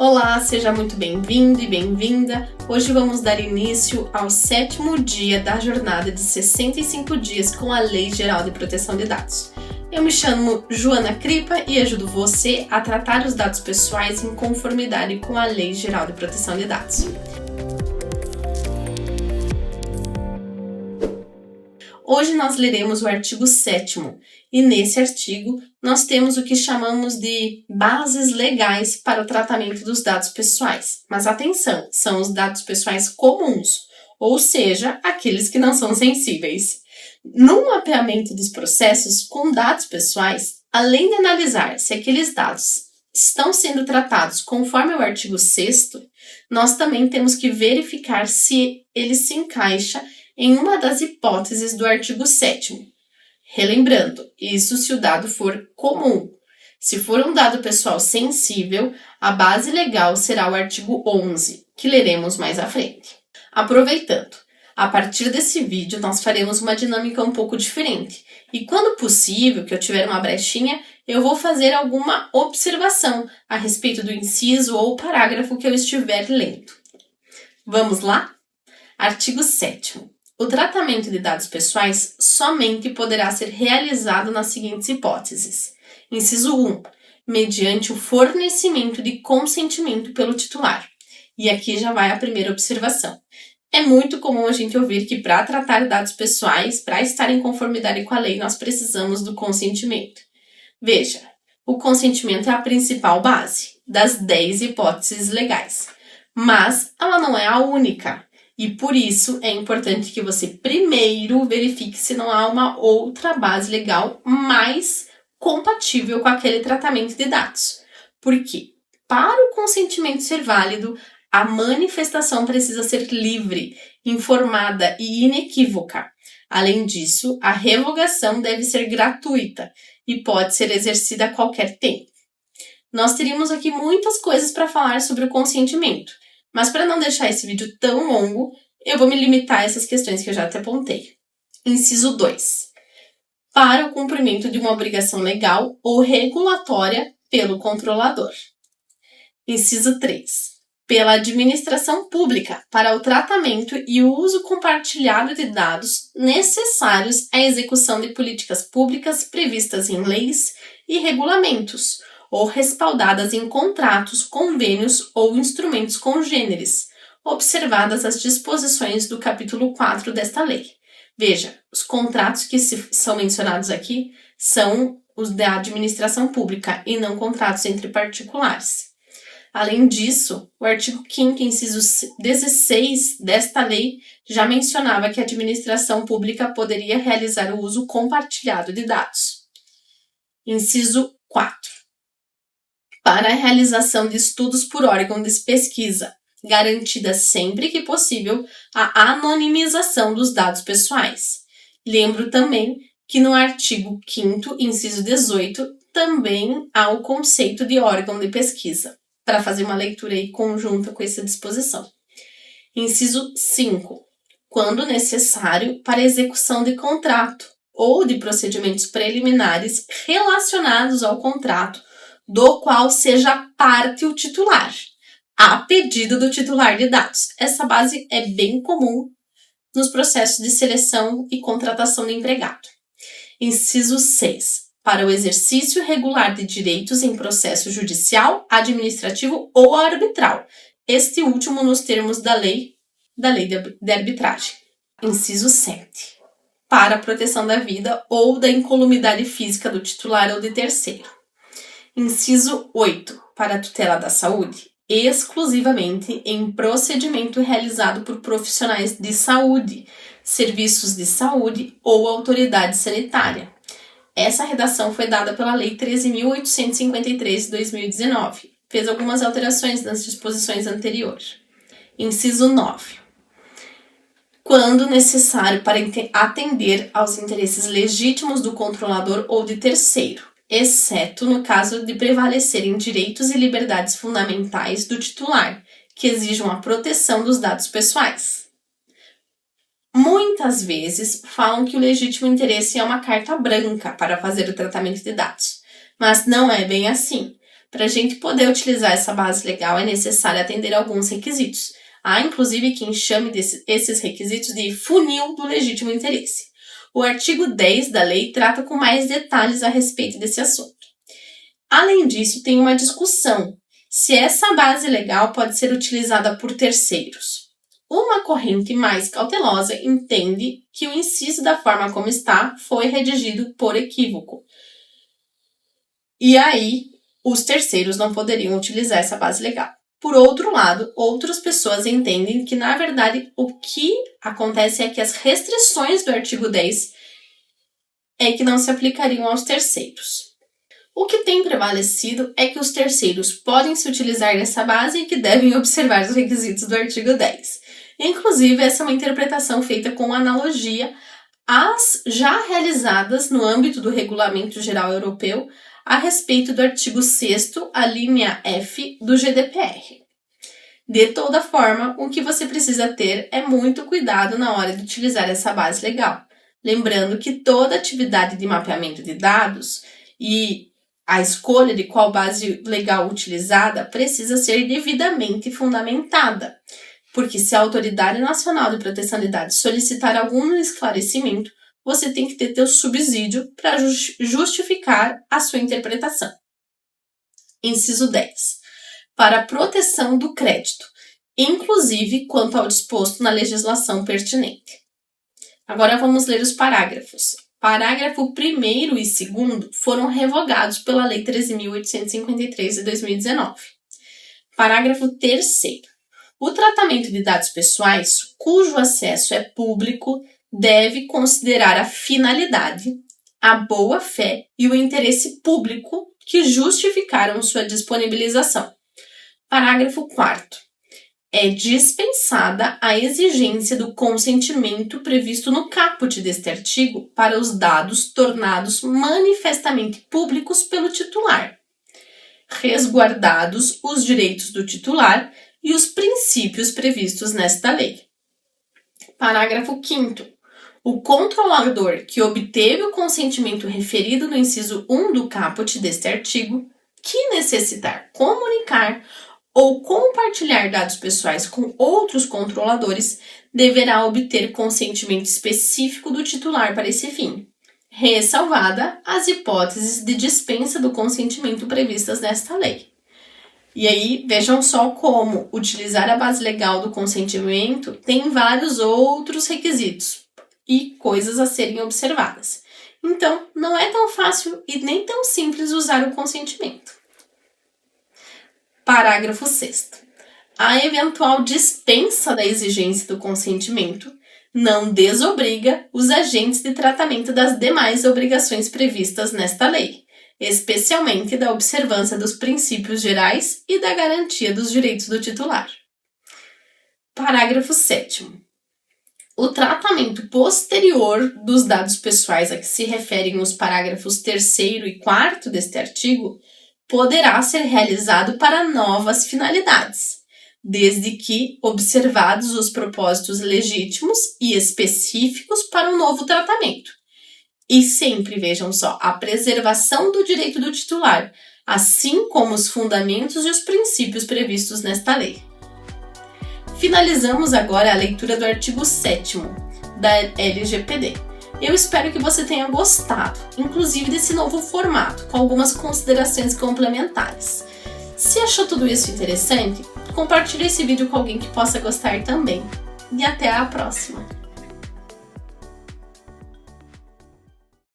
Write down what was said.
Olá, seja muito bem-vindo e bem-vinda. Hoje vamos dar início ao 7º dia da jornada de 65 dias com a Lei Geral de Proteção de Dados. Eu me chamo Joana Cripa e ajudo você a tratar os dados pessoais em conformidade com a Lei Geral de Proteção de Dados. Hoje nós leremos o artigo 7º e nesse artigo nós temos o que chamamos de bases legais para o tratamento dos dados pessoais. Mas atenção, são os dados pessoais comuns, ou seja, aqueles que não são sensíveis. No mapeamento dos processos com dados pessoais, além de analisar se aqueles dados estão sendo tratados conforme o artigo 6º, nós também temos que verificar se ele se encaixa em uma das hipóteses do artigo 7º. Relembrando, isso se o dado for comum. Se for um dado pessoal sensível, a base legal será o artigo 11, que leremos mais à frente. Aproveitando, a partir desse vídeo nós faremos uma dinâmica um pouco diferente. E quando possível, que eu tiver uma brechinha, eu vou fazer alguma observação a respeito do inciso ou parágrafo que eu estiver lendo. Vamos lá? Artigo 7º. O tratamento de dados pessoais somente poderá ser realizado nas seguintes hipóteses. Inciso 1. Mediante o fornecimento de consentimento pelo titular. E aqui já vai a primeira observação. É muito comum a gente ouvir que para tratar dados pessoais, para estar em conformidade com a lei, nós precisamos do consentimento. Veja, o consentimento é a principal base das 10 hipóteses legais, mas ela não é a única. E por isso é importante que você primeiro verifique se não há uma outra base legal mais compatível com aquele tratamento de dados. Porque para o consentimento ser válido, a manifestação precisa ser livre, informada e inequívoca. Além disso, a revogação deve ser gratuita e pode ser exercida a qualquer tempo. Nós teríamos aqui muitas coisas para falar sobre o consentimento. Mas para não deixar esse vídeo tão longo, eu vou me limitar a essas questões que eu já te apontei. Inciso 2. Para o cumprimento de uma obrigação legal ou regulatória pelo controlador. Inciso 3. Pela administração pública para o tratamento e o uso compartilhado de dados necessários à execução de políticas públicas previstas em leis e regulamentos, ou respaldadas em contratos, convênios ou instrumentos congêneres, observadas as disposições do capítulo 4 desta lei. Veja, os contratos que são mencionados aqui são os da administração pública e não contratos entre particulares. Além disso, o artigo 5º, inciso 16 desta lei já mencionava que a administração pública poderia realizar o uso compartilhado de dados. Inciso 4. Para a realização de estudos por órgão de pesquisa, garantida sempre que possível a anonimização dos dados pessoais. Lembro também que no artigo 5º, inciso 18, também há o conceito de órgão de pesquisa, para fazer uma leitura aí conjunta com essa disposição. Inciso 5. Quando necessário para execução de contrato ou de procedimentos preliminares relacionados ao contrato, do qual seja parte o titular, a pedido do titular de dados. Essa base é bem comum nos processos de seleção e contratação de empregado. Inciso 6. Para o exercício regular de direitos em processo judicial, administrativo ou arbitral. Este último nos termos da lei de arbitragem. Inciso 7. Para a proteção da vida ou da incolumidade física do titular ou de terceiro. Inciso 8. Para a tutela da saúde, exclusivamente em procedimento realizado por profissionais de saúde, serviços de saúde ou autoridade sanitária. Essa redação foi dada pela Lei 13.853 de 2019. Fez algumas alterações nas disposições anteriores. Inciso 9. Quando necessário para atender aos interesses legítimos do controlador ou de terceiro, exceto no caso de prevalecerem direitos e liberdades fundamentais do titular, que exijam a proteção dos dados pessoais. Muitas vezes falam que o legítimo interesse é uma carta branca para fazer o tratamento de dados, mas não é bem assim. Para a gente poder utilizar essa base legal, é necessário atender a alguns requisitos. Há, inclusive, quem chame esses requisitos de funil do legítimo interesse. O artigo 10 da lei trata com mais detalhes a respeito desse assunto. Além disso, tem uma discussão se essa base legal pode ser utilizada por terceiros. Uma corrente mais cautelosa entende que o inciso da forma como está foi redigido por equívoco. E aí, os terceiros não poderiam utilizar essa base legal. Por outro lado, outras pessoas entendem que, na verdade, o que acontece é que as restrições do artigo 10 é que não se aplicariam aos terceiros. O que tem prevalecido é que os terceiros podem se utilizar dessa base e que devem observar os requisitos do artigo 10. Inclusive, essa é uma interpretação feita com analogia às já realizadas no âmbito do Regulamento Geral Europeu a respeito do artigo 6º, a linha F do GDPR. De toda forma, o que você precisa ter é muito cuidado na hora de utilizar essa base legal. Lembrando que toda atividade de mapeamento de dados e a escolha de qual base legal utilizada precisa ser devidamente fundamentada, porque se a Autoridade Nacional de Proteção de Dados solicitar algum esclarecimento, você tem que ter seu subsídio para justificar a sua interpretação. Inciso 10. Para a proteção do crédito, inclusive quanto ao disposto na legislação pertinente. Agora vamos ler os parágrafos. Parágrafo 1º e 2º foram revogados pela Lei 13.853 de 2019. Parágrafo 3º. O tratamento de dados pessoais, cujo acesso é público, deve considerar a finalidade, a boa-fé e o interesse público que justificaram sua disponibilização. Parágrafo 4º. É dispensada a exigência do consentimento previsto no caput deste artigo para os dados tornados manifestamente públicos pelo titular, resguardados os direitos do titular e os princípios previstos nesta lei. Parágrafo 5º. O controlador que obteve o consentimento referido no inciso 1 do caput deste artigo, que necessitar comunicar ou compartilhar dados pessoais com outros controladores, deverá obter consentimento específico do titular para esse fim, ressalvada as hipóteses de dispensa do consentimento previstas nesta lei. E aí, vejam só como utilizar a base legal do consentimento tem vários outros requisitos e coisas a serem observadas. Então, não é tão fácil e nem tão simples usar o consentimento. Parágrafo 6º. A eventual dispensa da exigência do consentimento não desobriga os agentes de tratamento das demais obrigações previstas nesta lei, especialmente da observância dos princípios gerais e da garantia dos direitos do titular. Parágrafo 7º. O tratamento posterior dos dados pessoais a que se referem os parágrafos 3º e 4º deste artigo poderá ser realizado para novas finalidades, desde que observados os propósitos legítimos e específicos para um novo tratamento. E sempre, vejam só, a preservação do direito do titular, assim como os fundamentos e os princípios previstos nesta lei. Finalizamos agora a leitura do artigo 7º da LGPD. Eu espero que você tenha gostado, inclusive desse novo formato, com algumas considerações complementares. Se achou tudo isso interessante, compartilhe esse vídeo com alguém que possa gostar também. E até a próxima!